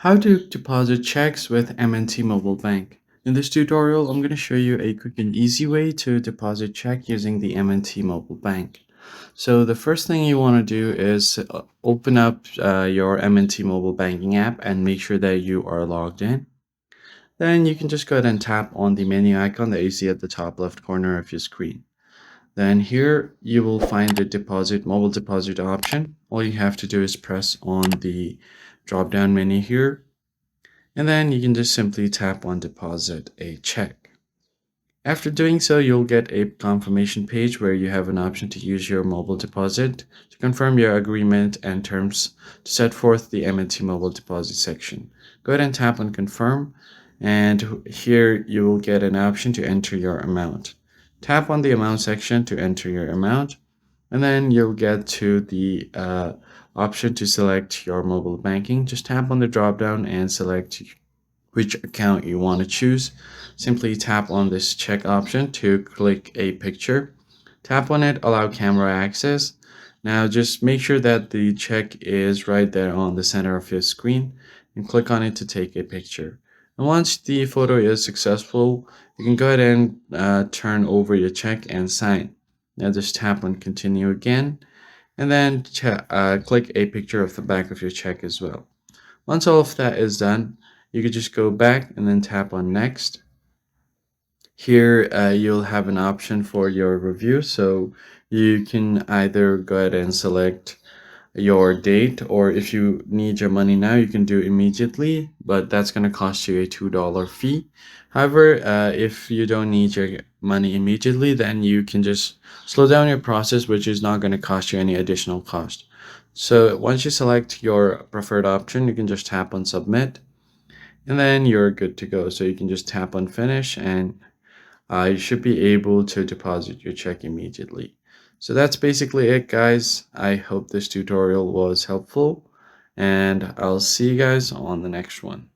How to deposit checks with M&T Mobile Bank. In this tutorial, I'm going to show you a quick and easy way to deposit check using the M&T Mobile Bank. So the first thing you want to do is open up your M&T Mobile Banking app and make sure that you are logged in. Then you can just go ahead and tap on the menu icon that you see at the top left corner of your screen. Then here you will find the mobile deposit option. All you have to do is press on the drop down menu here, and then you can just simply tap on deposit a check. After doing so, you'll get a confirmation page where you have an option to use your mobile deposit to confirm your agreement and terms to set forth the M&T mobile deposit section. Go ahead and tap on confirm, and here you will get an option to enter your amount. Tap on the amount section to enter your amount, and then you'll get to the option to select your mobile banking. Just tap on the drop down and select which account you want to choose. Simply tap on this check option to click a picture. Tap on it, allow camera access. Now just make sure that the check is right there on the center of your screen and click on it to take a picture. And once the photo is successful, you can go ahead and turn over your check and sign. Now just tap on continue again, and then click a picture of the back of your check as well. Once all of that is done, you can just go back and then tap on next. Here you'll have an option for your review, so you can either go ahead and select your date, or if you need your money now, you can do immediately, but that's going to cost you a $2 fee. However, if you don't need your money immediately, then you can just slow down your process, which is not going to cost you any additional cost. So once you select your preferred option, you can just tap on submit, and then you're good to go. So you can just tap on finish, and you should be able to deposit your check immediately. So that's basically it, guys. I hope this tutorial was helpful, and I'll see you guys on the next one.